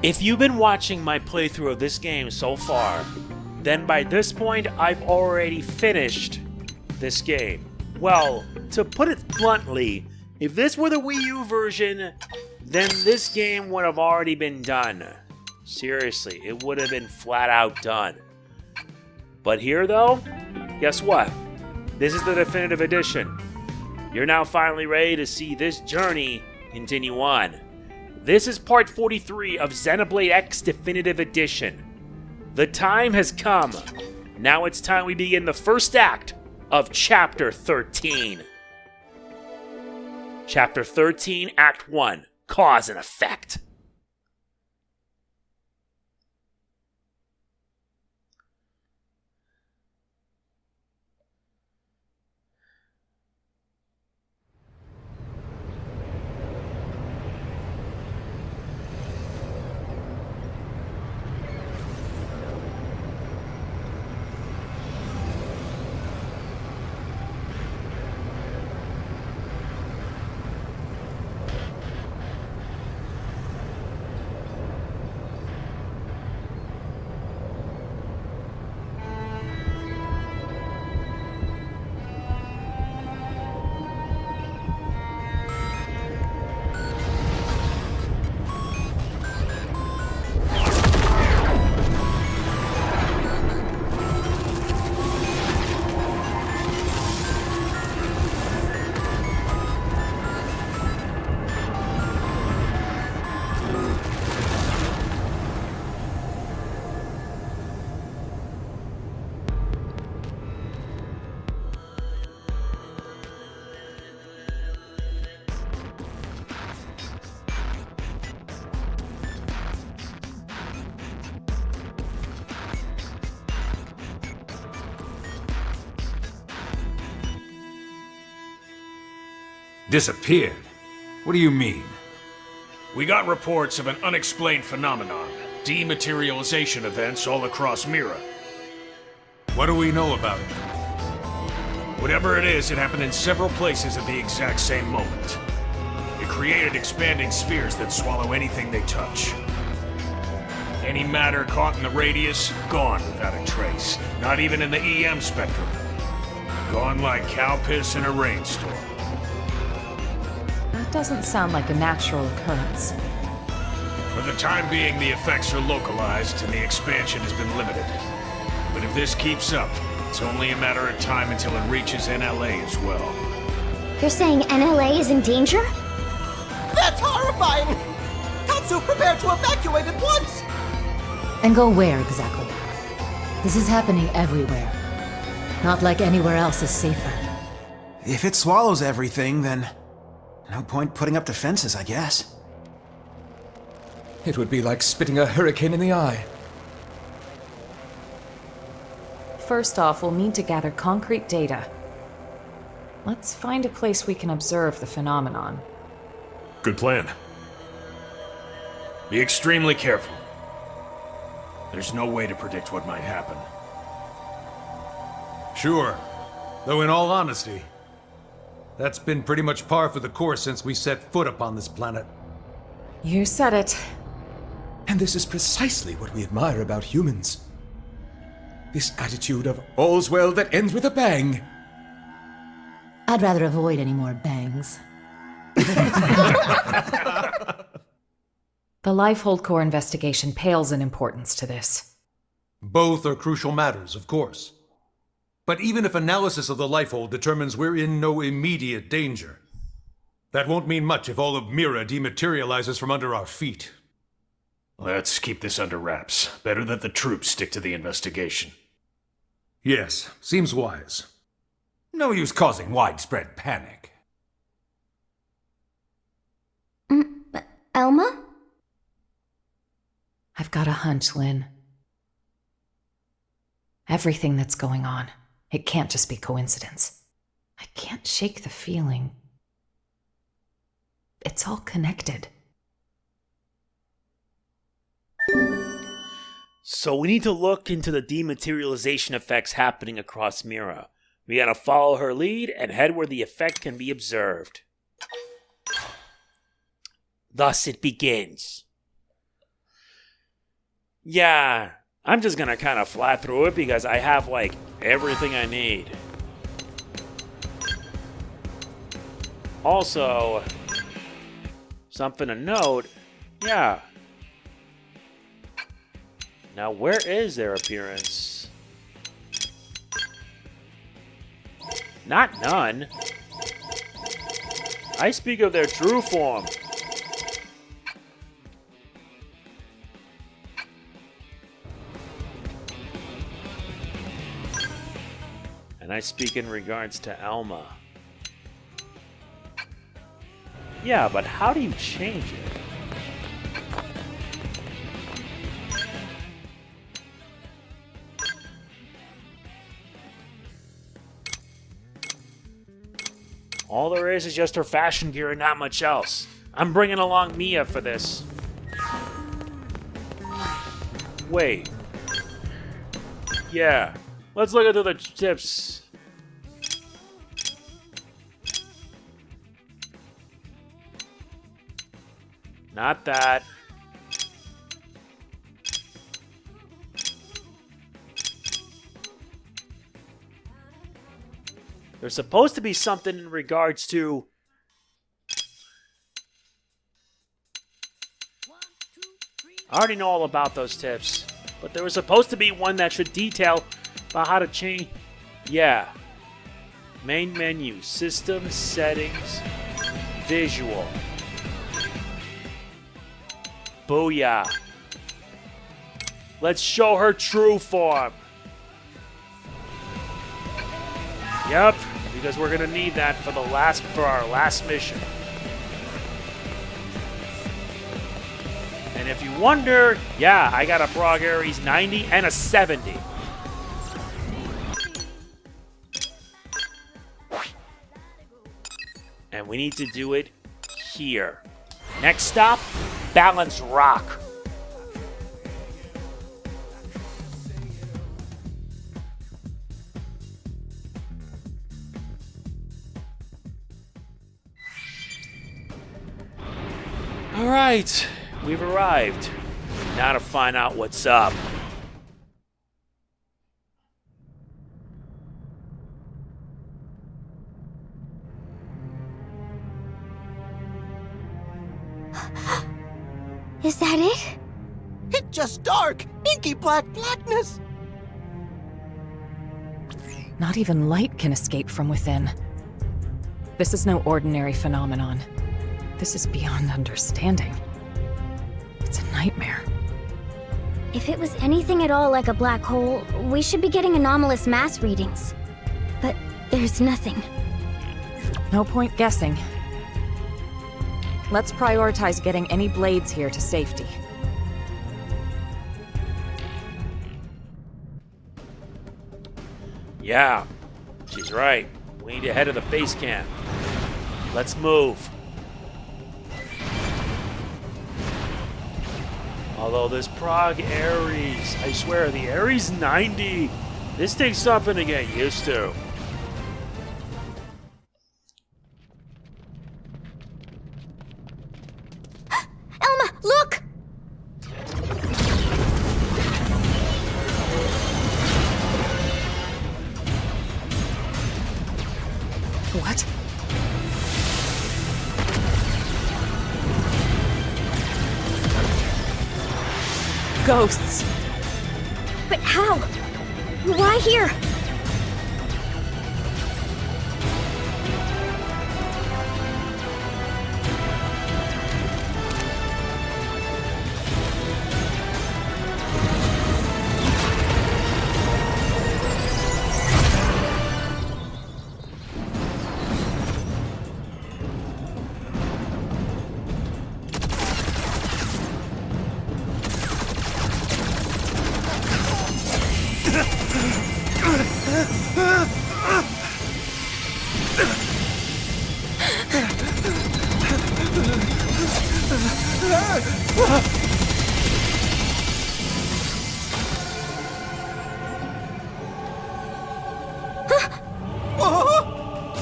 If you've been watching my playthrough of this game so far, then by this point I've already finished this game. Well, to put it bluntly, if this were the Wii U version, then this game would have already been done. Seriously, it would have been flat out done. But here though, guess what? This is the definitive edition. You're now finally ready to see this journey continue on. This is part 43 of Xenoblade X Definitive Edition. The time has come. Now it's time we begin the first act of Chapter 13. Chapter 13, Act 1, Cause and Effect. Disappeared? What do you mean? We got reports of an unexplained phenomenon. Dematerialization events all across Mira. What do we know about it? Whatever it is, it happened in several places at the exact same moment. It created expanding spheres that swallow anything they touch. Any matter caught in the radius, gone without a trace. Not even in the EM spectrum. Gone like cow piss in a rainstorm. That doesn't sound like a natural occurrence. For the time being, the effects are localized and the expansion has been limited. But if this keeps up, it's only a matter of time until it reaches NLA as well. You're saying NLA is in danger? That's horrifying! Tatsu, prepare to evacuate at once! And go where exactly? This is happening everywhere. Not like anywhere else is safer. If it swallows everything, then no point putting up defenses, I guess. It would be like spitting a hurricane in the eye. First off, we'll need to gather concrete data. Let's find a place we can observe the phenomenon. Good plan. Be extremely careful. There's no way to predict what might happen. Sure. Though in all honesty, that's been pretty much par for the course since we set foot upon this planet. You said it. And this is precisely what we admire about humans. This attitude of all's well that ends with a bang. I'd rather avoid any more bangs. The Lifehold Core investigation pales in importance to this. Both are crucial matters, of course. But even if analysis of the Lifehold determines we're in no immediate danger, that won't mean much if all of Mira dematerializes from under our feet. Let's keep this under wraps. Better that the troops stick to the investigation. Yes, seems wise. No use causing widespread panic. Elma? I've got a hunch, Lynn. Everything that's going on, it can't just be coincidence. I can't shake the feeling. It's all connected. So we need to look into the dematerialization effects happening across Mira. We gotta follow her lead and head where the effect can be observed. Thus it begins. Yeah, I'm just gonna kind of fly through it because I have, like, everything I need. Also, something to note, yeah. Now, where is their appearance? Not none. I speak of their true form. And I speak in regards to Elma. Yeah, but how do you change it? All there is just her fashion gear and not much else. I'm bringing along Mia for this. Wait. Yeah. Let's look at the tips. Not that. There's supposed to be something in regards to... I already know all about those tips. But there was supposed to be one that should detail about how to change... Yeah. Main menu. System settings. Visual. Booyah. Let's show her true form. Yep, because we're gonna need that for our last mission. And if you wonder, yeah, I got a Prog Ares 90 and a 70. And we need to do it here. Next stop, Balance Rock. Alright, we've arrived. Now to find out what's up. Is that it? It's just dark, inky blackness. Not even light can escape from within. This is no ordinary phenomenon. This is beyond understanding. It's a nightmare. If it was anything at all like a black hole, we should be getting anomalous mass readings. But there's nothing. No point guessing. Let's prioritize getting any blades here to safety. Yeah, she's right. We need to head to the base camp. Let's move. Although this Prog Ares, I swear, the Ares 90, this takes something to get used to. Elma, look! What? Ghosts. But how? Why here?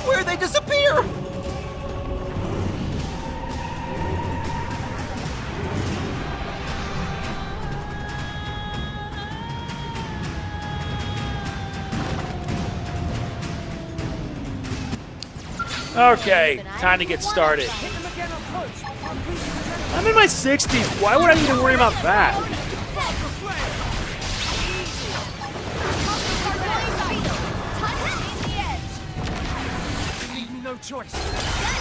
Where'd they disappear? Okay, time to get started. I'm in my 60s. Why would I need to worry about that?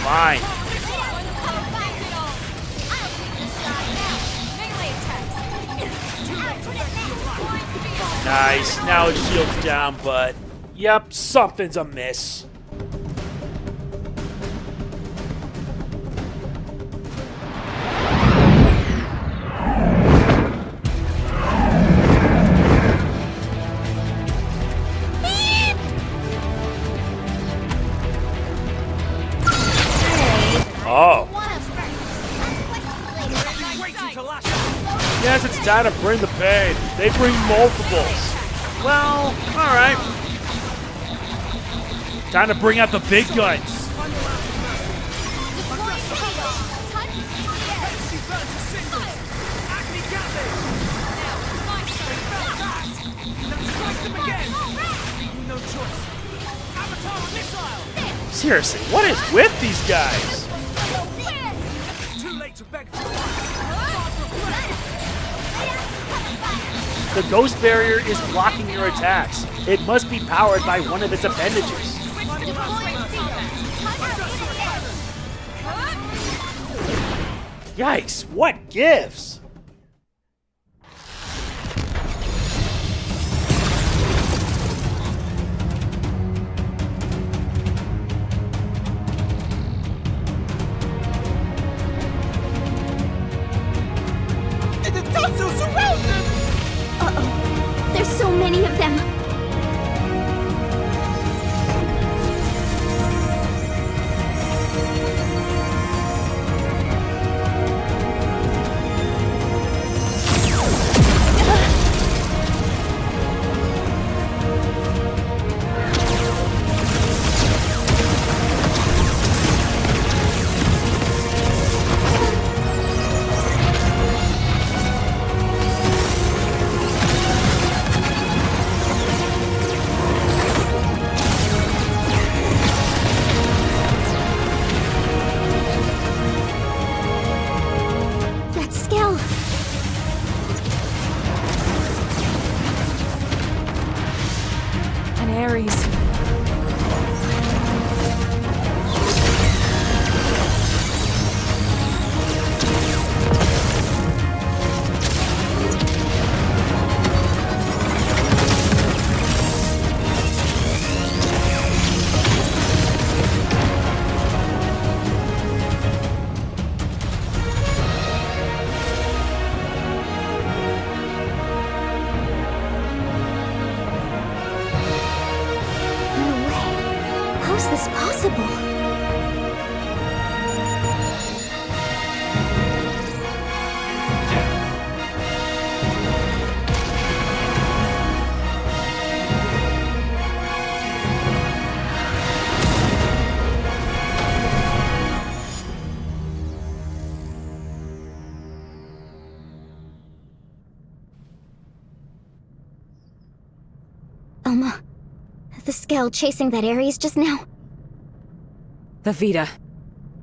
Fine. Nice. Now his shield's down, but yep, something's amiss. Oh. Yes, it's time to bring the pain. They bring multiples. Well, alright. Time to bring out the big guns. Seriously, what is with these guys? The ghost barrier is blocking your attacks. It must be powered by one of its appendages. Yikes, what gives? Tatsu surrounded! Uh-oh. There's so many of them. Elma, the Skell chasing that Ares just now? The Vita.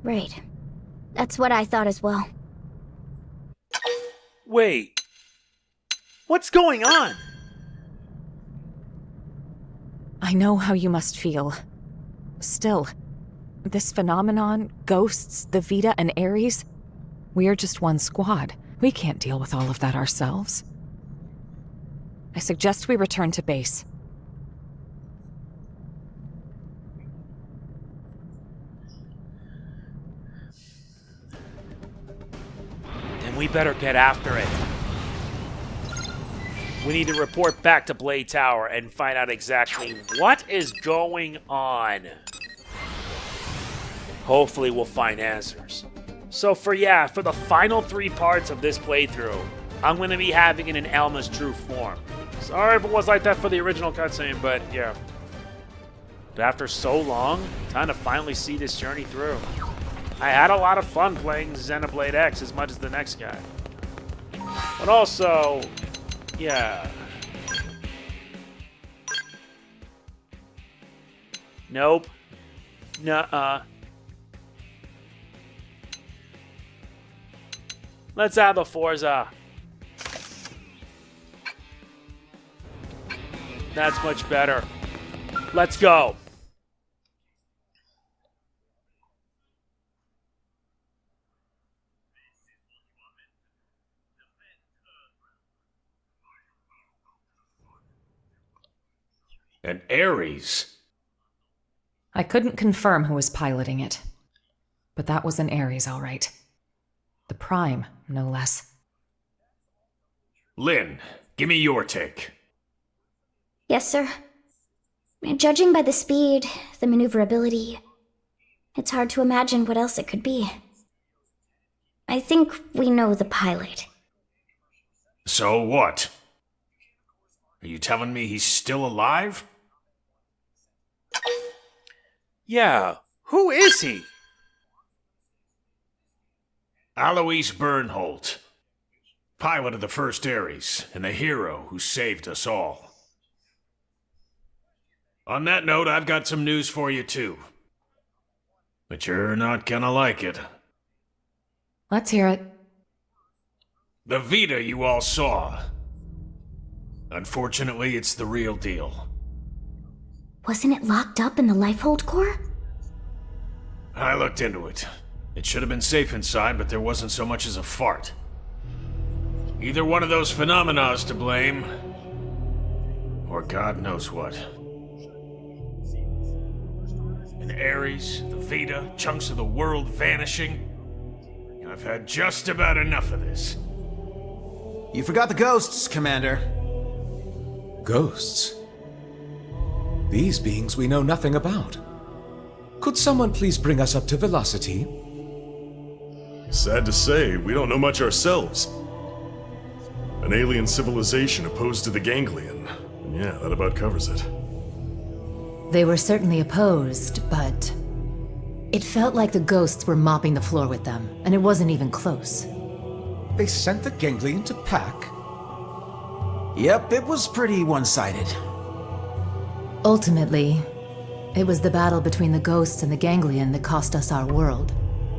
Right. That's what I thought as well. Wait. What's going on? I know how you must feel. Still, this phenomenon, ghosts, the Vita, and Ares, we're just one squad. We can't deal with all of that ourselves. I suggest we return to base. Then we better get after it. We need to report back to Blade Tower and find out exactly what is going on. Hopefully we'll find answers. So for the final 3 parts of this playthrough, I'm going to be having it in Elma's true form. Sorry if it was like that for the original cutscene, but yeah. But after so long, time to finally see this journey through. I had a lot of fun playing Xenoblade X as much as the next guy. But also, yeah. Nope. Nuh-uh. Let's have a Forza. That's much better. Let's go. An Ares? I couldn't confirm who was piloting it, but that was an Ares, all right. The Prime, no less. Lynn, give me your take. Yes, sir. Judging by the speed, the maneuverability, it's hard to imagine what else it could be. I think we know the pilot. So what? Are you telling me he's still alive? Yeah, who is he? Alois Bernholt, pilot of the first Ares, and the hero who saved us all. On that note, I've got some news for you too. But you're not gonna like it. Let's hear it. The Vita you all saw. Unfortunately, it's the real deal. Wasn't it locked up in the Lifehold core? I looked into it. It should have been safe inside, but there wasn't so much as a fart. Either one of those phenomena is to blame, or God knows what. An Ares, the Vita, chunks of the world vanishing. I've had just about enough of this. You forgot the ghosts, Commander. Ghosts? These beings we know nothing about. Could someone please bring us up to velocity? Sad to say, we don't know much ourselves. An alien civilization opposed to the Ganglion. And yeah, that about covers it. They were certainly opposed, but it felt like the ghosts were mopping the floor with them, and it wasn't even close. They sent the Ganglion to pack? Yep, it was pretty one-sided. Ultimately, it was the battle between the ghosts and the Ganglion that cost us our world.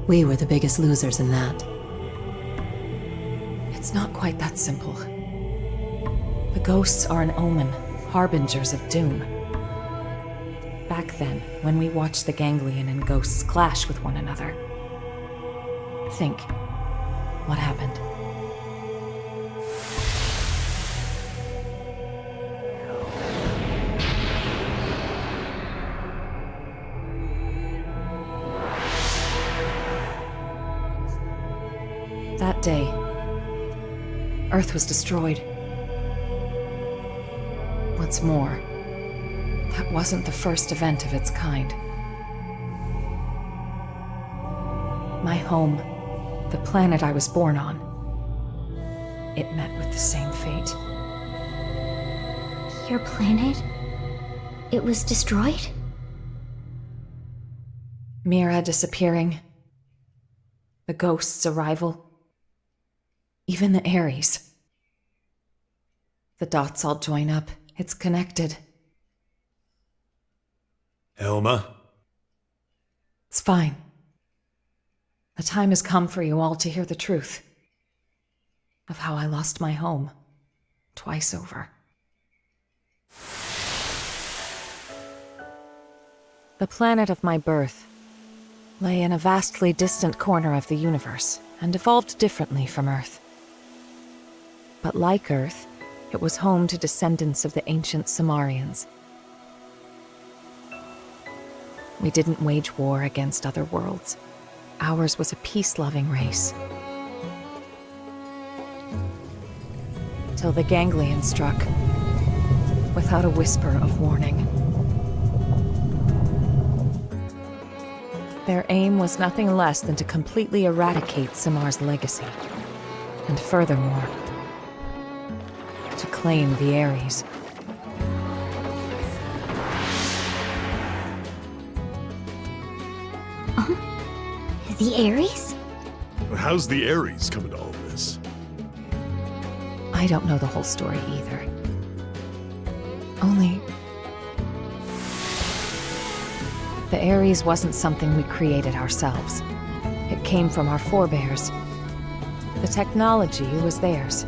We were the biggest losers in that. It's not quite that simple. The ghosts are an omen, harbingers of doom. Back then, when we watched the Ganglion and ghosts clash with one another, think, what happened? That day, Earth was destroyed. What's more, that wasn't the first event of its kind. My home, the planet I was born on, it met with the same fate. Your planet? It was destroyed? Mira disappearing, the ghost's arrival, even the Ares. The dots all join up. It's connected. Elma? It's fine. The time has come for you all to hear the truth of how I lost my home twice over. The planet of my birth lay in a vastly distant corner of the universe and evolved differently from Earth. But like Earth, it was home to descendants of the ancient Sumerians. We didn't wage war against other worlds. Ours was a peace-loving race. Till the Ganglion struck, without a whisper of warning. Their aim was nothing less than to completely eradicate Samar's legacy. And furthermore, to claim the Ares. The Ares? How's the Ares come into all this? I don't know the whole story either. Only... the Ares wasn't something we created ourselves. It came from our forebears. The technology was theirs.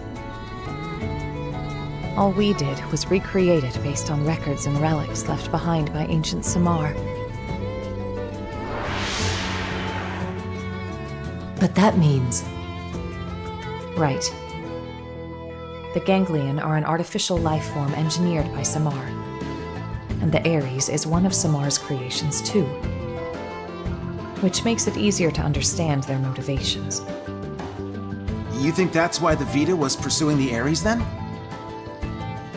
All we did was recreate it based on records and relics left behind by ancient Samar. But that means... Right. The Ganglion are an artificial life form engineered by Samar. And the Ares is one of Samar's creations too. Which makes it easier to understand their motivations. You think that's why the Vita was pursuing the Ares then?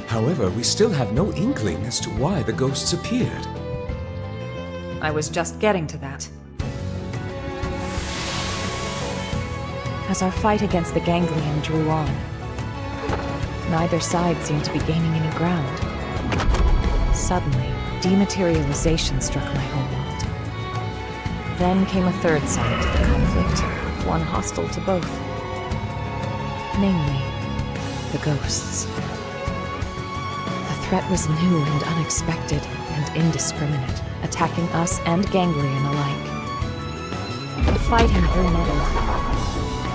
However, we still have no inkling as to why the ghosts appeared. I was just getting to that. As our fight against the Ganglion drew on, neither side seemed to be gaining any ground. Suddenly, dematerialization struck my homeworld. Then came a third side to the conflict, one hostile to both. Namely, the ghosts. The threat was new and unexpected and indiscriminate, attacking us and Ganglion alike. The fighting grew muddled,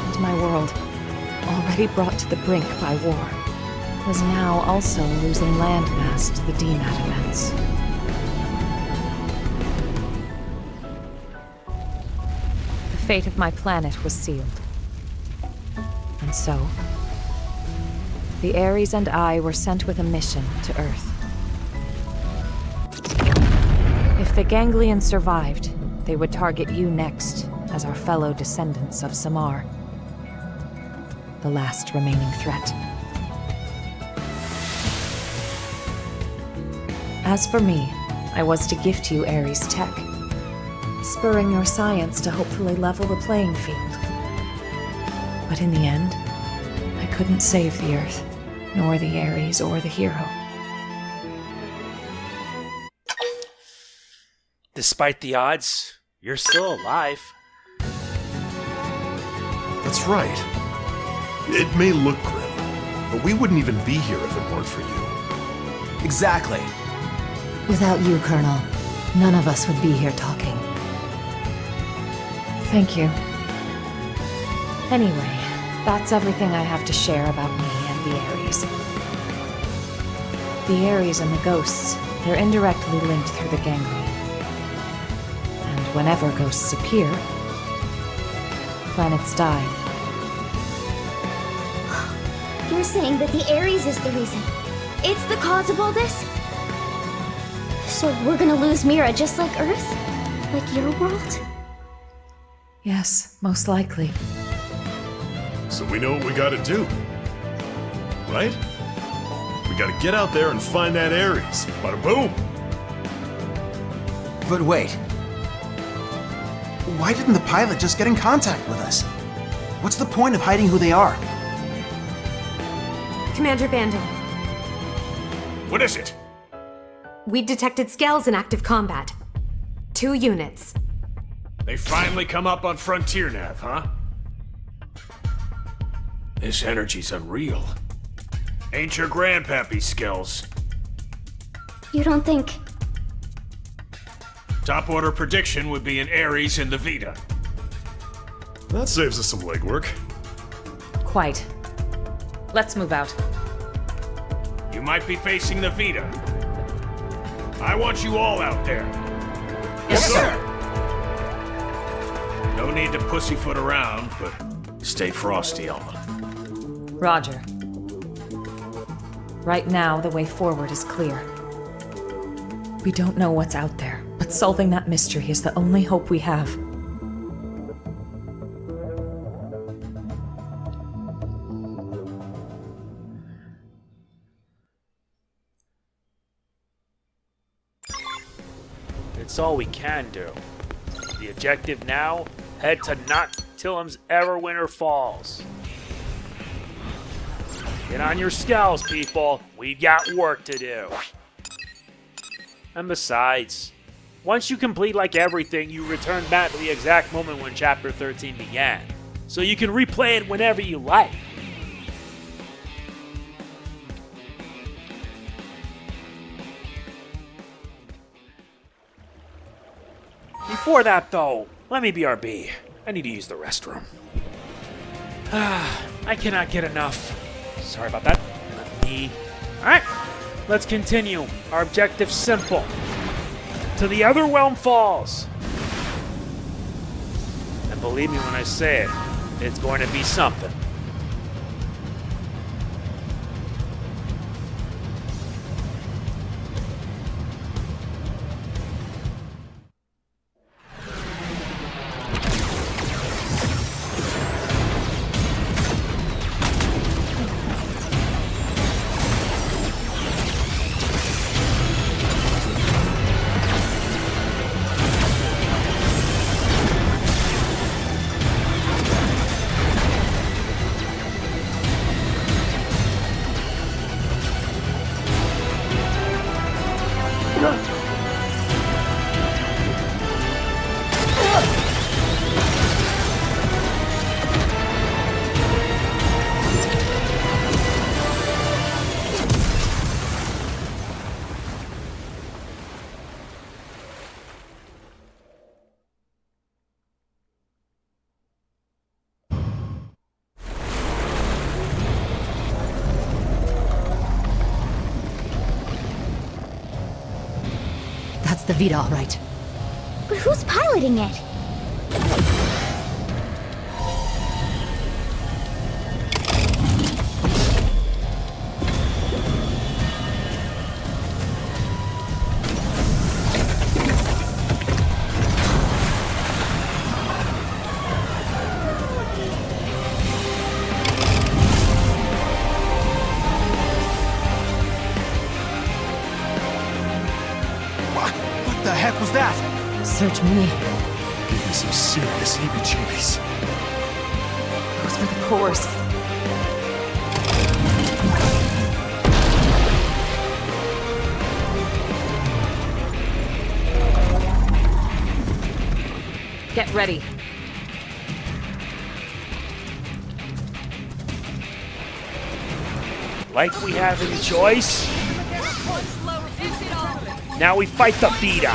and my world, already brought to the brink by war, was now also losing landmass to the DMAT events. The fate of my planet was sealed. And so, the Ares and I were sent with a mission to Earth. If the Ganglion survived, they would target you next as our fellow descendants of Samar. The last remaining threat. As for me, I was to gift you Ares tech, spurring your science to hopefully level the playing field. But in the end, I couldn't save the Earth, nor the Ares or the hero. Despite the odds, you're still alive. That's right. It may look grim, but we wouldn't even be here if it weren't for you. Exactly. Without you, Colonel, none of us would be here talking. Thank you. Anyway, that's everything I have to share about me and the Ares. The Ares and the ghosts, they're indirectly linked through the Ganglion. And whenever ghosts appear, planets die. You're saying that the Ares is the reason. It's the cause of all this? So we're gonna lose Mira just like Earth? Like your world? Yes, most likely. So we know what we gotta do. Right? We gotta get out there and find that Ares. Bada boom! But wait. Why didn't the pilot just get in contact with us? What's the point of hiding who they are? Commander Bandon, What is it? we detected scales in active combat. 2 units. They finally come up on Frontier Nav, huh? This energy's unreal. Ain't your grandpappy skills. You don't think... Top order prediction would be an Ares in the Vita. That saves us some legwork. Quite. Let's move out. You might be facing the Vita. I want you all out there. Yes, sir! No need to pussyfoot around, but stay frosty, Elma. Roger. Right now, the way forward is clear. We don't know what's out there, but solving that mystery is the only hope we have. It's all we can do. The objective now, head to Not Tillam's Everwinter Falls. Get on your scows, people. We got work to do. And besides, once you complete like everything, you return back to the exact moment when Chapter 13 began. So you can replay it whenever you like. Before that, though, let me BRB. I need to use the restroom. I cannot get enough. Sorry about that. Not me. Alright, let's continue. Our objective's simple. To the other realm falls. And believe me when I say it, it's going to be something. That's the Vita, all right. But who's piloting it? What the heck was that? Search me. Give me some serious heebie-jeebies. Those were the cores. Get ready. Like we have any choice? Now we fight the Vita.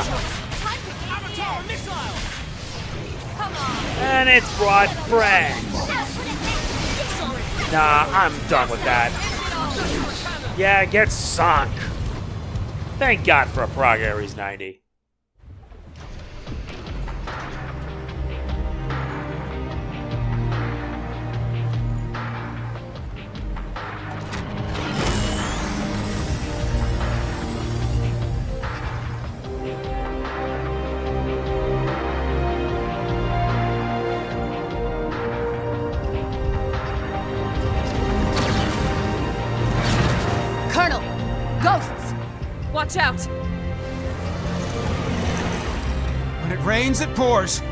And it's brought friends. Nah, I'm done with that. Yeah, get sunk. Thank God for a Prog Ares 90. Colonel! Ghosts! Watch out! When it rains, it pours.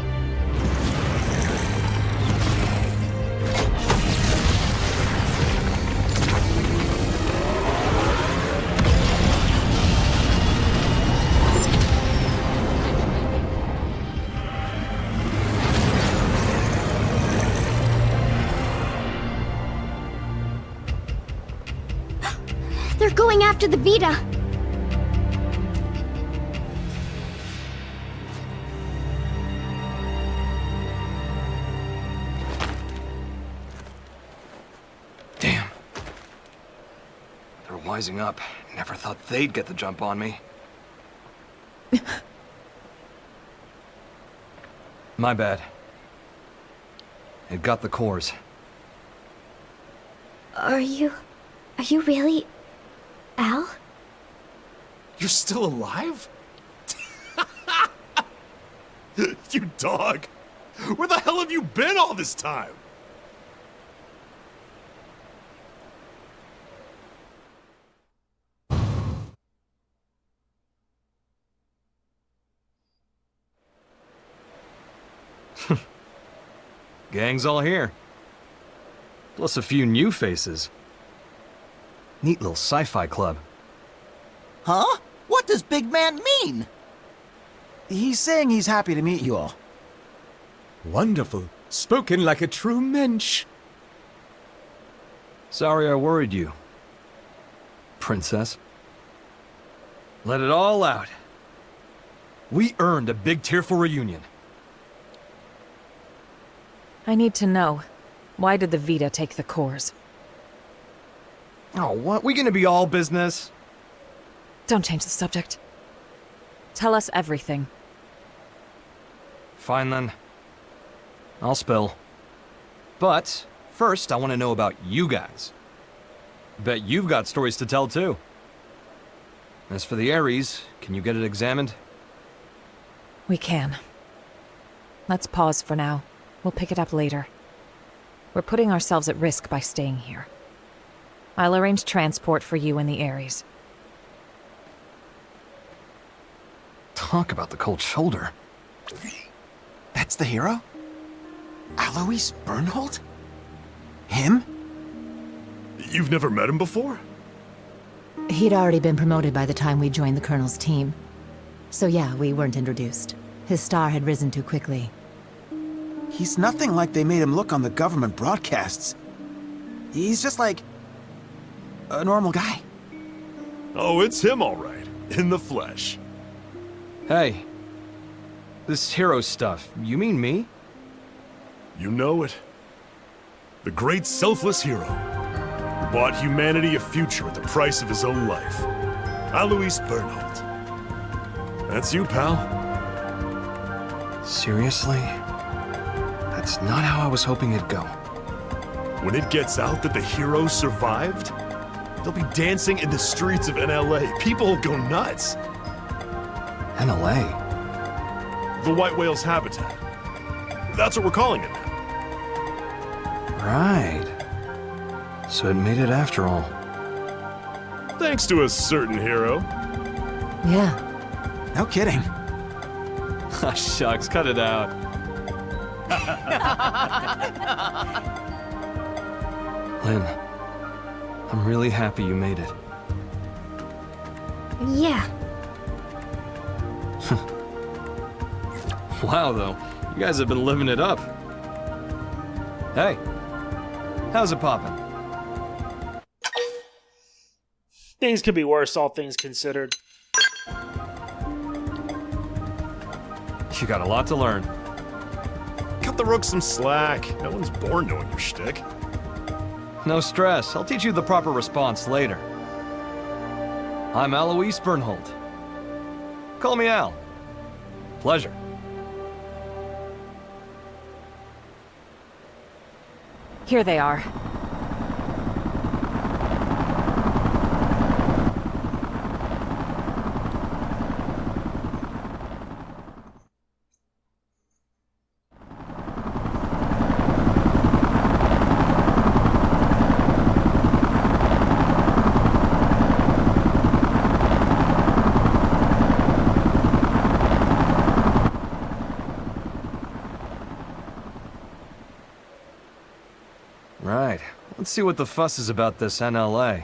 They're going after the Vita. Damn. They're wising up. Never thought they'd get the jump on me. My bad. It got the cores. Are you really Al? You're still alive? You dog! Where the hell have you been all this time? Gang's all here. Plus a few new faces. Neat little sci-fi club. Huh? What does big man mean? He's saying he's happy to meet you all. Wonderful. Spoken like a true mensch. Sorry I worried you, princess. Let it all out. We earned a big tearful reunion. I need to know. Why did the Vita take the cores? Oh, what? We gonna be all business? Don't change the subject. Tell us everything. Fine then. I'll spill. But first, I want to know about you guys. Bet you've got stories to tell too. As for the Ares, can you get it examined? We can. Let's pause for now. We'll pick it up later. We're putting ourselves at risk by staying here. I'll arrange transport for you and the Ares. Talk about the cold shoulder. That's the hero? Alois Bernhold? Him? You've never met him before? He'd already been promoted by the time we joined the Colonel's team. So yeah, we weren't introduced. His star had risen too quickly. He's nothing like they made him look on the government broadcasts. He's just like... a normal guy. Oh, it's him all right. In the flesh. Hey. This hero stuff, you mean me? You know it. The great selfless hero who bought humanity a future at the price of his own life. Alois Bernhold. That's you, pal. Seriously? That's not how I was hoping it'd go. When it gets out that the hero survived, they'll be dancing in the streets of NLA. People will go nuts. NLA? The white whale's habitat. That's what we're calling it now. Right. So it made it after all. Thanks to a certain hero. Yeah. No kidding. Ah, shucks, cut it out. Lynn, I'm really happy you made it. Yeah. Wow, though. You guys have been living it up. Hey, how's it poppin'? Things could be worse, all things considered. You got a lot to learn. Cut the Rook some slack. No one's born knowing your shtick. No stress. I'll teach you the proper response later. I'm Alois Bernhold. Call me Al. Pleasure. Here they are. Right. Let's see what the fuss is about this NLA.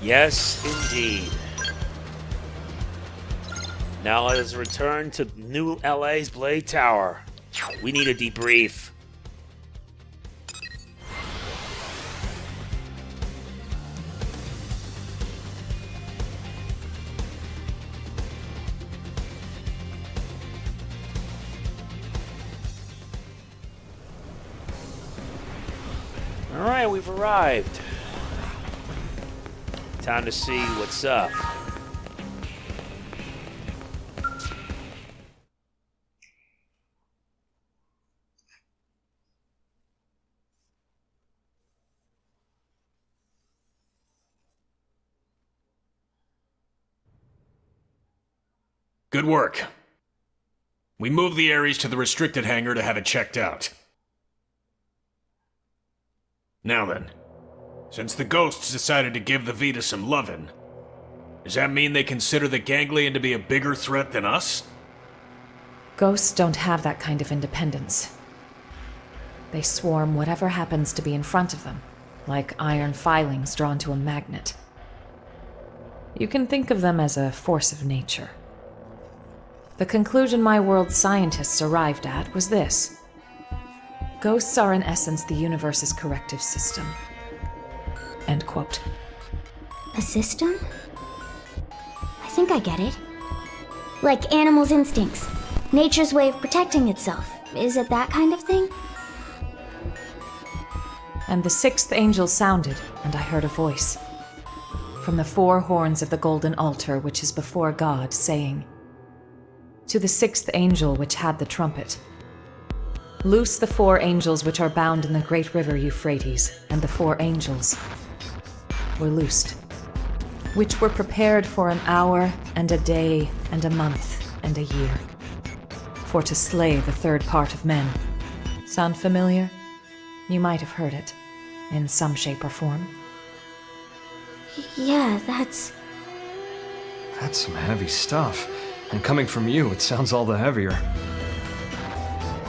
Yes, indeed. Now let us return to New LA's Blade Tower. We need a debrief. Alright, we've arrived. Time to see what's up. Good work. We moved the Ares to the restricted hangar to have it checked out. Now then, since the ghosts decided to give the Vita some lovin', does that mean they consider the ganglion to be a bigger threat than us? Ghosts don't have that kind of independence. They swarm whatever happens to be in front of them, like iron filings drawn to a magnet. You can think of them as a force of nature. The conclusion my world's scientists arrived at was this. Ghosts are in essence the universe's corrective system. End quote. A system? I think I get it. Like animals' instincts. Nature's way of protecting itself. Is it that kind of thing? And the sixth angel sounded, and I heard a voice from the four horns of the golden altar which is before God, saying, "To the sixth angel which had the trumpet, loose the four angels which are bound in the great river Euphrates." And the four angels were loosed, which were prepared for an hour and a day and a month and a year, for to slay the third part of men. Sound familiar? You might have heard it, in some shape or form. Yeah, that's some heavy stuff. And coming from you, it sounds all the heavier.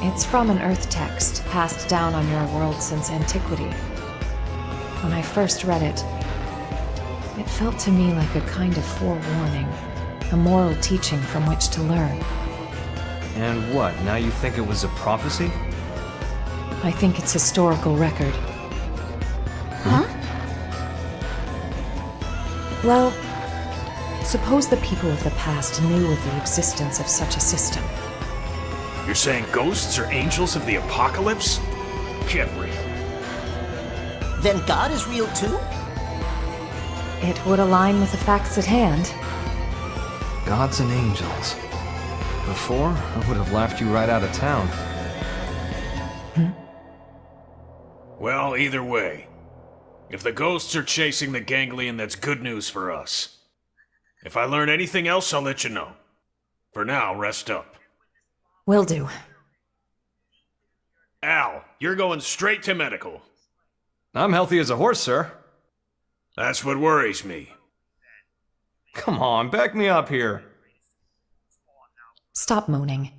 It's from an Earth text passed down on your world since antiquity. When I first read it, it felt to me like a kind of forewarning, a moral teaching from which to learn. And what, now you think it was a prophecy? I think it's historical record. Huh? Well, suppose the people of the past knew of the existence of such a system. You're saying ghosts are angels of the apocalypse? Get real. Then God is real too? It would align with the facts at hand. Gods and angels. Before, I would have laughed you right out of town. Well, either way. If the ghosts are chasing the ganglion, that's good news for us. If I learn anything else, I'll let you know. For now, rest up. Will do. Al, you're going straight to medical. I'm healthy as a horse, sir. That's what worries me. Come on, back me up here. Stop moaning.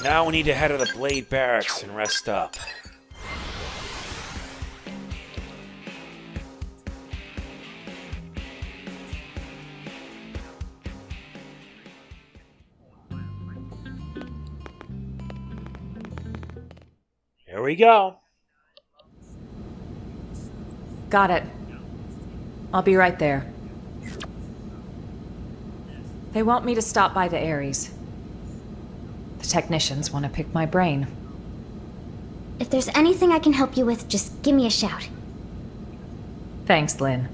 Now we need to head to the Blade Barracks and rest up. Here we go. Got it. I'll be right there. They want me to stop by the Ares. The technicians want to pick my brain. If there's anything I can help you with, just give me a shout. Thanks, Lynn.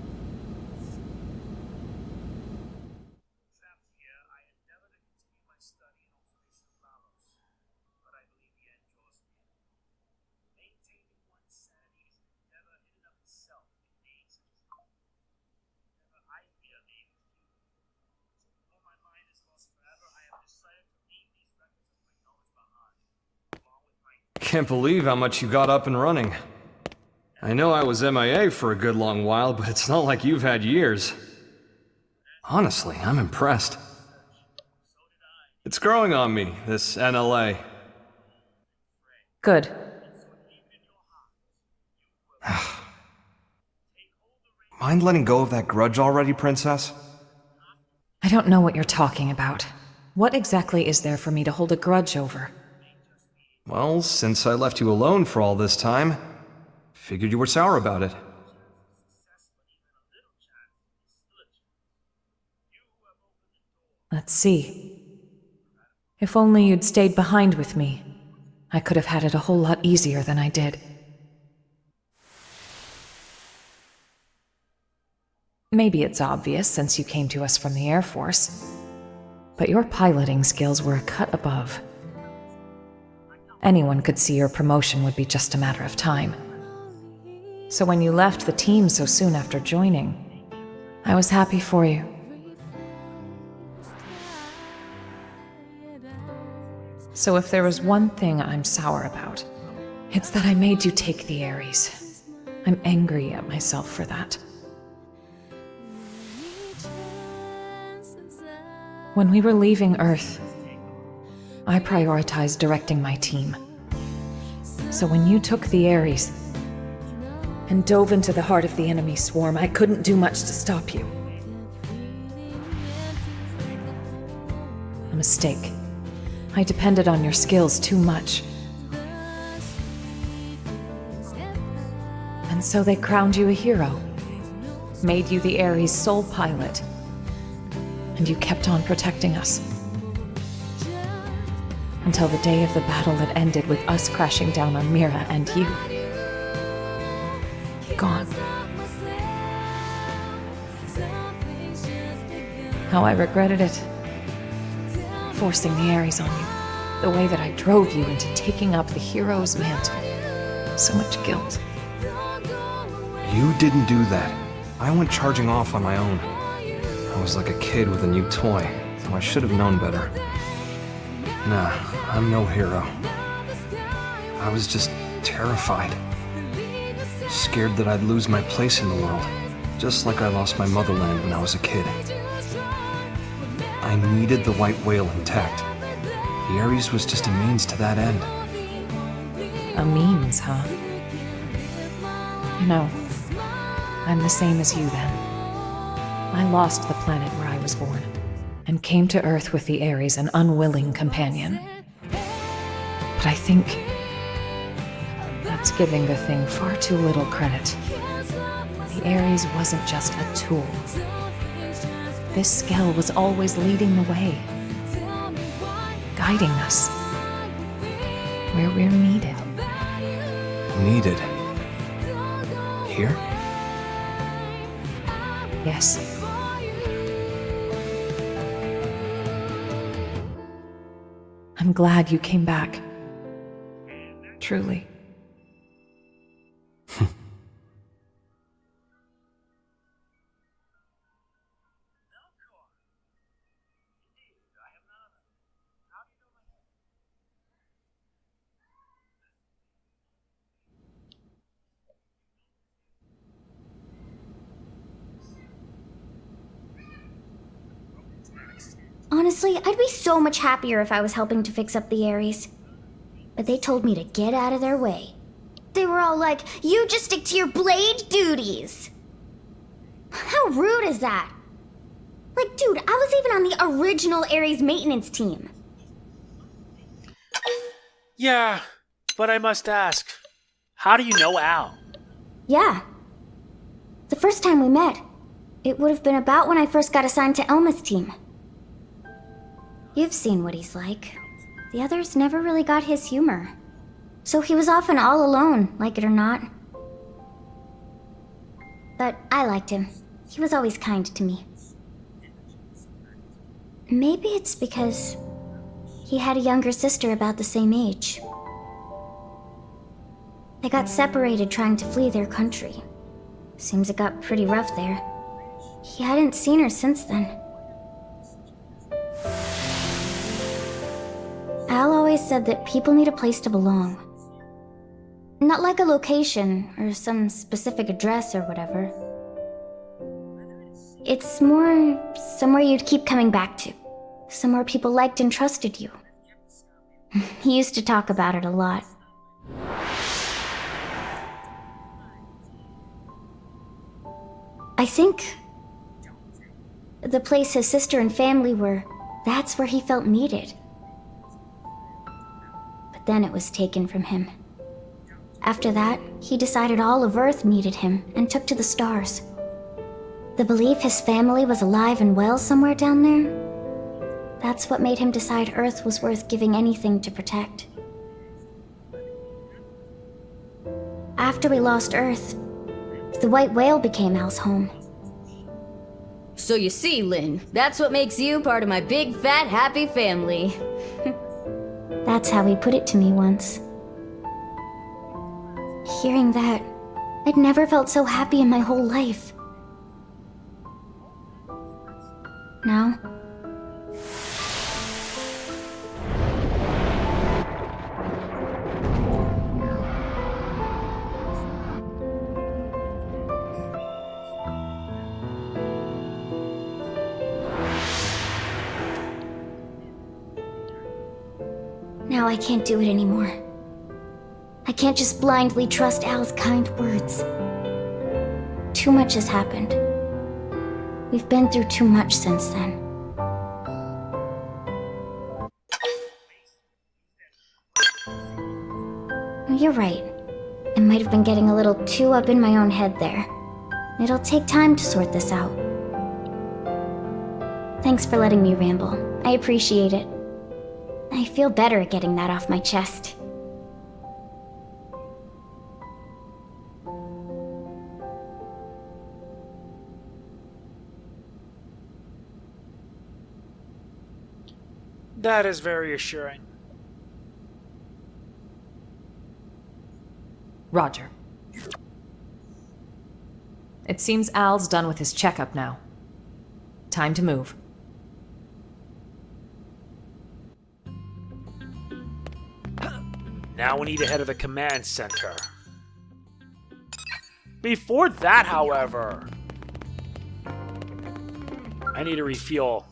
Can't believe how much you got up and running. I know I was MIA for a good long while, but it's not like you've had years. Honestly, I'm impressed. It's growing on me, this NLA. Good. Mind letting go of that grudge already, Princess? I don't know what you're talking about. What exactly is there for me to hold a grudge over? Well, since I left you alone for all this time, figured you were sour about it. Let's see. If only you'd stayed behind with me, I could have had it a whole lot easier than I did. Maybe it's obvious since you came to us from the Air Force, but your piloting skills were a cut above. Anyone could see your promotion would be just a matter of time. So when you left the team so soon after joining, I was happy for you. So if there was one thing I'm sour about, it's that I made you take the Ares. I'm angry at myself for that. When we were leaving Earth, I prioritized directing my team. So when you took the Ares and dove into the heart of the enemy swarm, I couldn't do much to stop you. A mistake. I depended on your skills too much. And so they crowned you a hero, made you the Ares' sole pilot, and you kept on protecting us. Until the day of the battle that ended with us crashing down on Mira and you. Gone. How I regretted it. Forcing the Ares on you. The way that I drove you into taking up the hero's mantle. So much guilt. You didn't do that. I went charging off on my own. I was like a kid with a new toy, so I should have known better. Nah, I'm no hero. I was just terrified. Scared that I'd lose my place in the world, just like I lost my motherland when I was a kid. I needed the white whale intact. The Ares was just a means to that end. A means, huh? You know, I'm the same as you then. I lost the planet where I was born, and came to Earth with the Ares, an unwilling companion. But I think that's giving the thing far too little credit. The Ares wasn't just a tool. This Skell was always leading the way, guiding us where we're needed. Needed? Here? Yes. I'm glad you came back. Truly. Honestly, I'd be so much happier if I was helping to fix up the Ares. But they told me to get out of their way. They were all like, you just stick to your blade duties. How rude is that? Like, dude, I was even on the original Ares maintenance team. Yeah, but I must ask, how do you know Al? Yeah. The first time we met, it would have been about when I first got assigned to Elma's team. You've seen what he's like. The others never really got his humor. So he was often all alone, like it or not. But I liked him. He was always kind to me. Maybe it's because he had a younger sister about the same age. They got separated trying to flee their country. Seems it got pretty rough there. He hadn't seen her since then. Al always said that people need a place to belong. Not like a location or some specific address or whatever. It's more somewhere you'd keep coming back to. Somewhere people liked and trusted you. He used to talk about it a lot. I think the place his sister and family were, that's where he felt needed. But then it was taken from him. After that, he decided all of Earth needed him and took to the stars. The belief his family was alive and well somewhere down there, that's what made him decide Earth was worth giving anything to protect. After we lost Earth, the white whale became Al's home. So you see, Lynn, that's what makes you part of my big, fat, happy family. That's how he put it to me once. Hearing that, I'd never felt so happy in my whole life. Now, I can't do it anymore. I can't just blindly trust Al's kind words. Too much has happened. We've been through too much since then. You're right. I might have been getting a little too up in my own head there. It'll take time to sort this out. Thanks for letting me ramble. I appreciate it. I feel better at getting that off my chest. That is very assuring. Roger. It seems Al's done with his checkup now. Time to move. Now we need to head to the command center. Before that, however, I need to refuel.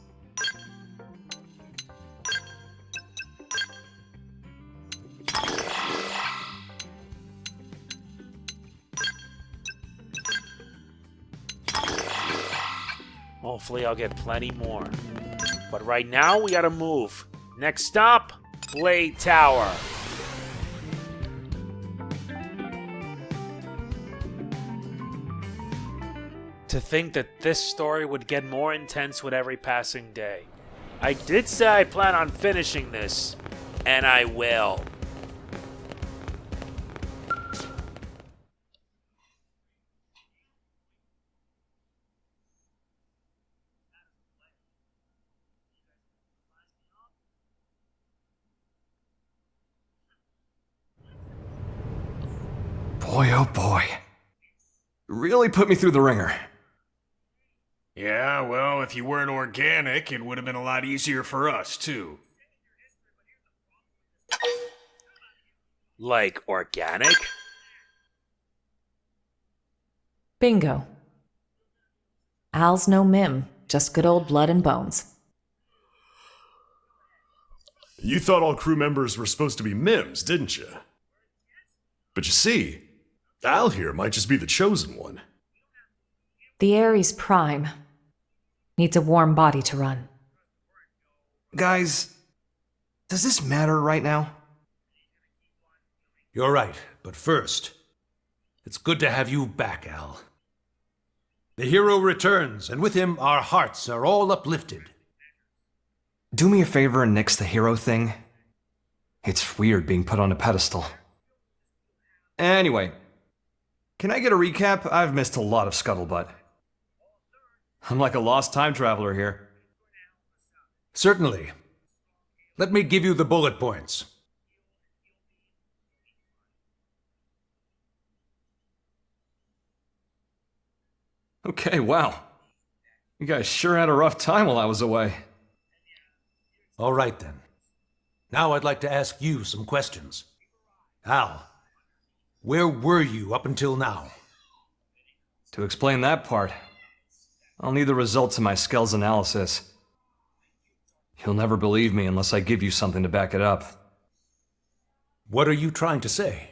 Hopefully I'll get plenty more. But right now, we gotta move. Next stop, Blade Tower. To think that this story would get more intense with every passing day. I did say I plan on finishing this, and I will. Boy, oh boy. Really put me through the ringer. Yeah, well, if you weren't organic, it would have been a lot easier for us, too. Like organic? Bingo. Al's no mim, just good old blood and bones. You thought all crew members were supposed to be MIMs, didn't you? But you see, Al here might just be the chosen one. The Ares Prime needs a warm body to run. Guys, does this matter right now? You're right, but first, it's good to have you back, Al. The hero returns, and with him our hearts are all uplifted. Do me a favor and nix the hero thing. It's weird being put on a pedestal. Anyway, can I get a recap? I've missed a lot of scuttlebutt. I'm like a lost time traveler here. Certainly. Let me give you the bullet points. Okay, wow. You guys sure had a rough time while I was away. All right, then. Now I'd like to ask you some questions. Al, where were you up until now? To explain that part, I'll need the results of my Skell's analysis. You'll never believe me unless I give you something to back it up. What are you trying to say?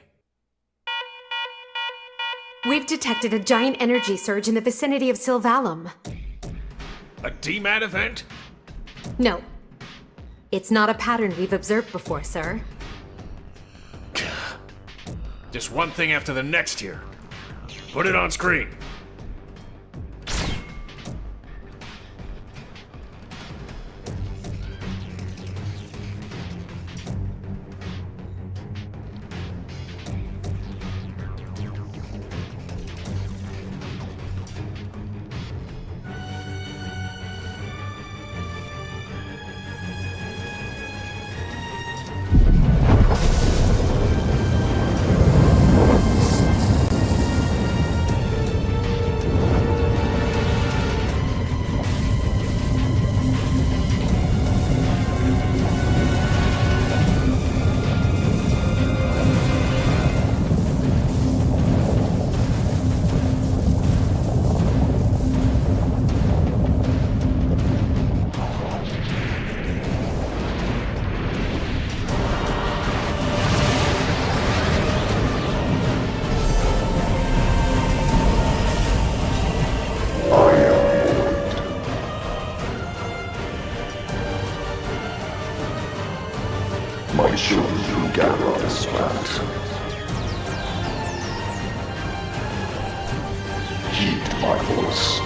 We've detected a giant energy surge in the vicinity of Sylvalum. A DMAT event? No. It's not a pattern we've observed before, sir. Just one thing after the next here. Put it on screen. My children will gather on this planet. by force.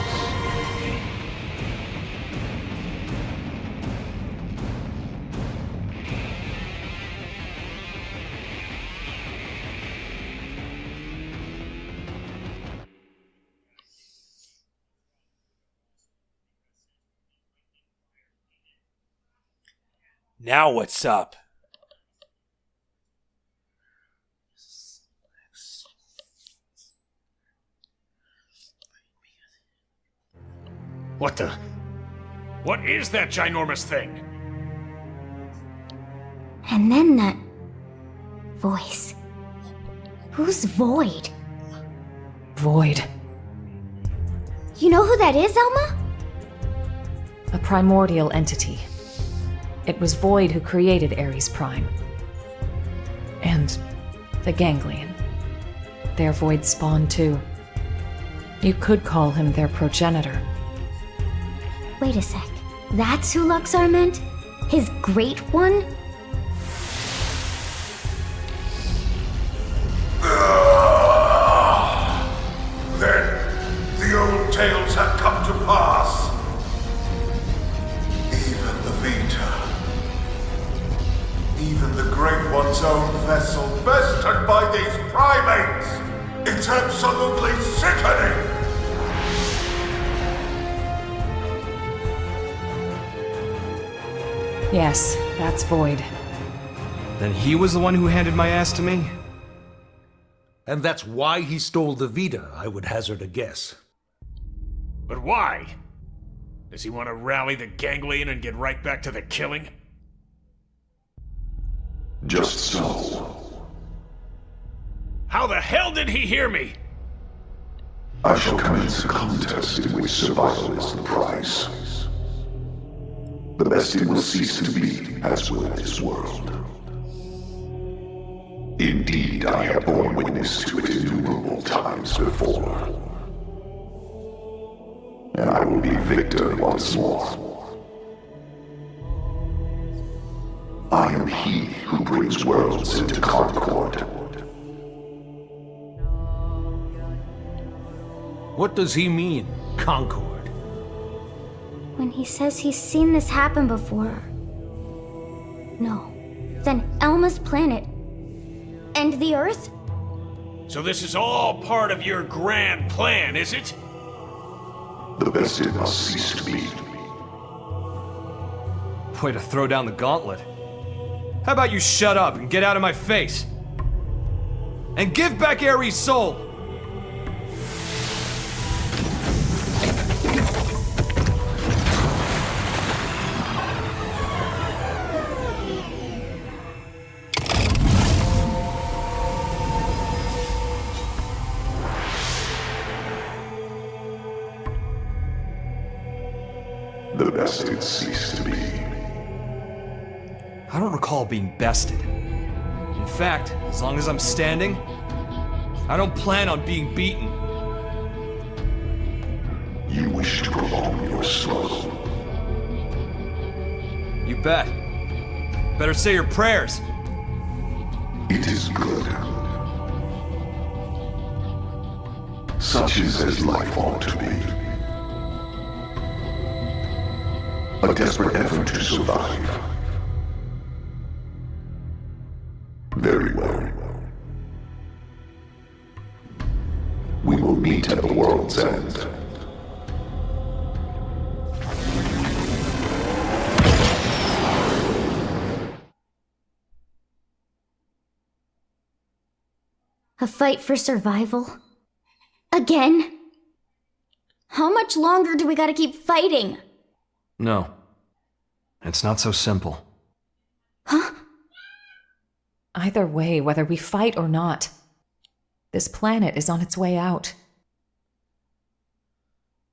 Now what's up? What the? What is that ginormous thing? And then that voice. Who's Void? Void. You know who that is, Elma? A primordial entity. It was Void who created Ares Prime. And the Ganglion. They're Void spawn too. You could call him their progenitor. Wait a sec. That's who Luxar meant? His great one? Then the old tales have come to pass. Even the Vita. Even the Great One's own vessel bested by these primates. It's absolutely sickening. Yes, that's Void. Then he was the one who handed my ass to me? And that's why he stole the Vita, I would hazard a guess. But why? Does he want to rally the Ganglion and get right back to the killing? Just so. How the hell did he hear me? I shall commence a contest in which survival is the prize. The Bested will cease to be, as will this world. Indeed, I have borne witness to it innumerable times before. And I will be victor once more. I am he who brings worlds into concord. What does he mean, Concord? When he says he's seen this happen before. No. Then Elma's planet. And the Earth? So this is all part of your grand plan, is it? The Bested must cease to be. Way to throw down the gauntlet. How about you shut up and get out of my face? And give back Ares' soul! The Bested cease to be. I don't recall being bested. In fact, as long as I'm standing, I don't plan on being beaten. You wish to prolong your struggle. You bet. Better say your prayers. It is good. Such is as life ought to be. A desperate effort to survive. Very well. We will meet at the world's end. A fight for survival? Again? How much longer do we gotta keep fighting? No. It's not so simple. Huh? Either way, whether we fight or not, this planet is on its way out.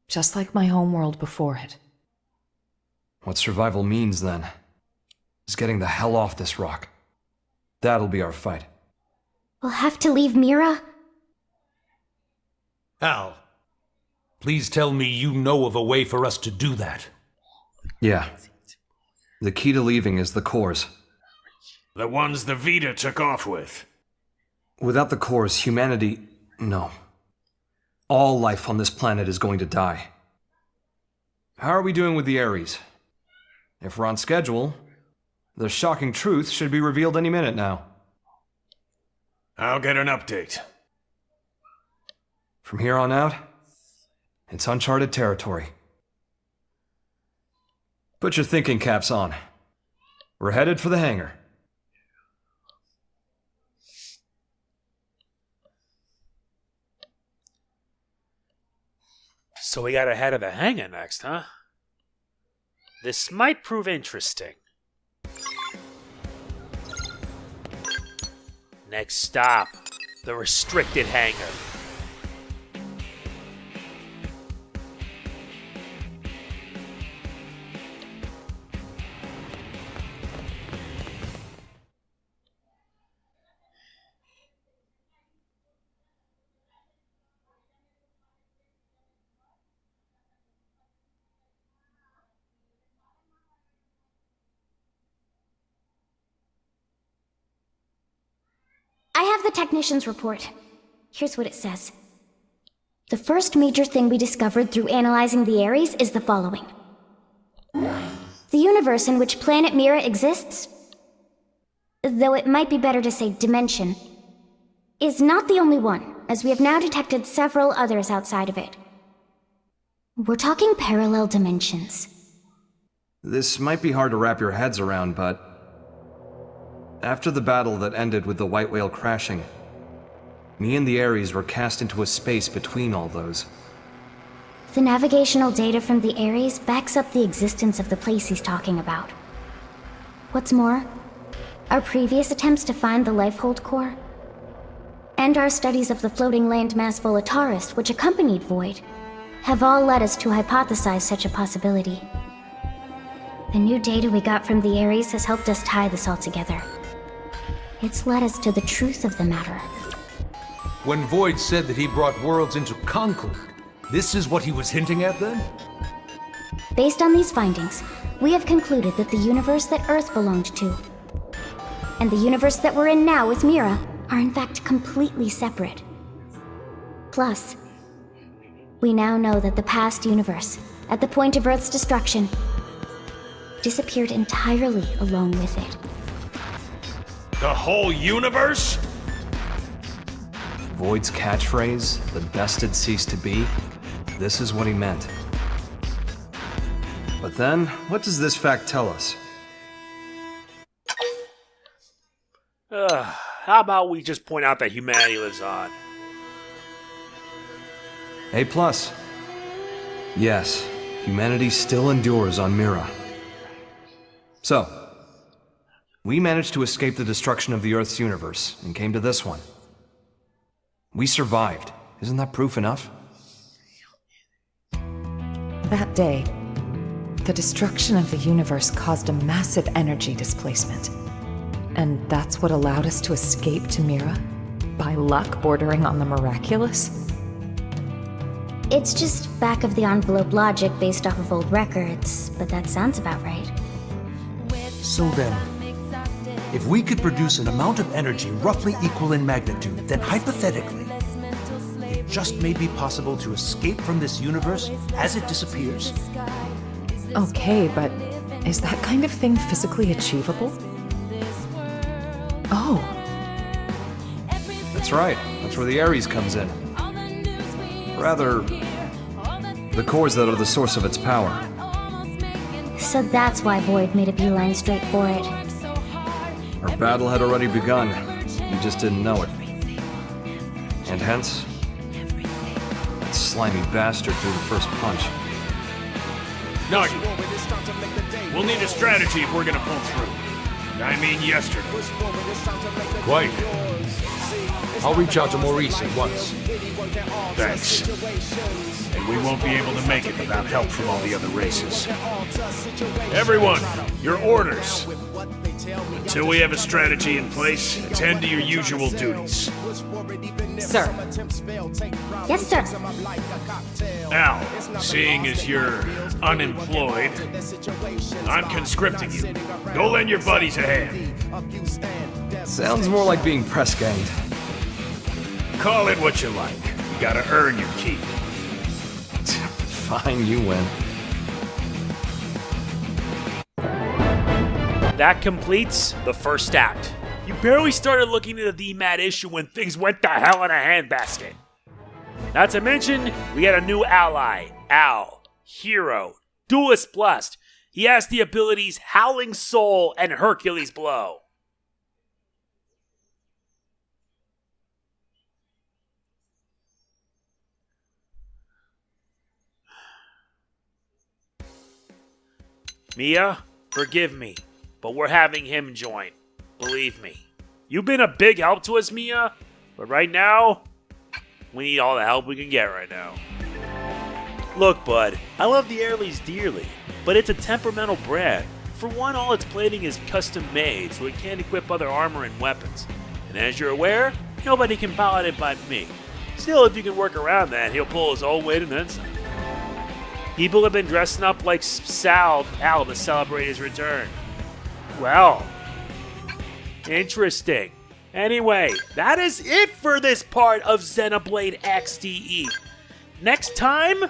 Just like my homeworld before it. What survival means, then, is getting the hell off this rock. That'll be our fight. We'll have to leave Mira? Al, please tell me you know of a way for us to do that. Yeah. The key to leaving is the cores. The ones the Vita took off with. Without the cores, humanity... no. all life on this planet is going to die. How are we doing with the Ares? If we're on schedule, the shocking truth should be revealed any minute now. I'll get an update. From here on out, it's uncharted territory. Put your thinking caps on. We're headed for the hangar. So we gotta head to the hangar next, huh? This might prove interesting. Next stop, the restricted hangar. I have the technician's report. Here's what it says. The first major thing we discovered through analyzing the Ares is the following. The universe in which planet Mira exists, though it might be better to say dimension, is not the only one, as we have now detected several others outside of it. We're talking parallel dimensions. This might be hard to wrap your heads around, but after the battle that ended with the White Whale crashing, me and the Ares were cast into a space between all those. The navigational data from the Ares backs up the existence of the place he's talking about. What's more, our previous attempts to find the Lifehold core, and our studies of the floating landmass Volataris, which accompanied Void, have all led us to hypothesize such a possibility. The new data we got from the Ares has helped us tie this all together. It's led us to the truth of the matter. When Void said that he brought worlds into concord, this is what he was hinting at then? Based on these findings, we have concluded that the universe that Earth belonged to, and the universe that we're in now with Mira, are in fact completely separate. Plus, we now know that the past universe, at the point of Earth's destruction, disappeared entirely along with it. The whole universe? Void's catchphrase, the best had ceased to be, this is what he meant. But then, what does this fact tell us? How about we just point out that humanity lives on? A+. Yes, humanity still endures on Mira. So, we managed to escape the destruction of the Earth's universe and came to this one. We survived. Isn't that proof enough? That day, the destruction of the universe caused a massive energy displacement. And that's what allowed us to escape to Mira? By luck bordering on the miraculous? It's just back-of-the-envelope logic based off of old records, but that sounds about right. So then, if we could produce an amount of energy roughly equal in magnitude, then hypothetically, it just may be possible to escape from this universe as it disappears. Okay, but is that kind of thing physically achievable? Oh. That's right. That's where the Ares comes in. Rather, the cores that are the source of its power. So that's why Void made a beeline straight for it. Our battle had already begun. You just didn't know it. And hence, that slimy bastard threw the first punch. No, we'll need a strategy if we're gonna pull through. I mean yesterday. Quite. I'll reach out to Maurice at once. Thanks. And we won't be able to make it without help from all the other races. Everyone, your orders. Until we have a strategy in place, attend to your usual duties. Sir. Yes, sir. Al, seeing as you're unemployed, I'm conscripting you. Go lend your buddies a hand. Sounds more like being press ganged. Call it what you like. You gotta earn your keep. Fine, you win. That completes the first act. You barely started looking at the mad issue when things went to hell in a handbasket. Not to mention, we got a new ally, Al, Hero, Duelist Blessed. He has the abilities Howling Soul and Hercules Blow. Mia, forgive me, but we're having him join. Believe me. You've been a big help to us, Mia, but right now, we need all the help we can get right now. Look, bud, I love the Airlies dearly, but it's a temperamental brand. For one, all its plating is custom made, so it can't equip other armor and weapons. And as you're aware, nobody can pilot it but me. Still, if you can work around that, he'll pull his own weight and then some. People have been dressing up like Al to celebrate his return. Well, interesting. Anyway, that is it for this part of Xenoblade XDE. Next time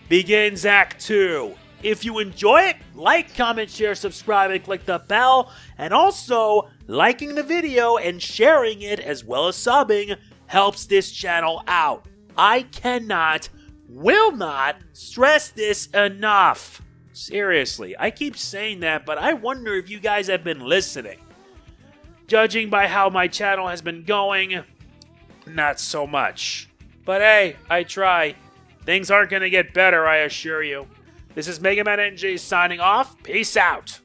begins Act 2. If you enjoy it, like, comment, share, subscribe, and click the bell. And also, liking the video and sharing it as well as subbing helps this channel out. I cannot, will not stress this enough. Seriously, I keep saying that, but I wonder if you guys have been listening. Judging by how my channel has been going, not so much. But hey, I try. Things aren't going to get better, I assure you. This is MegamanNG signing off. Peace out.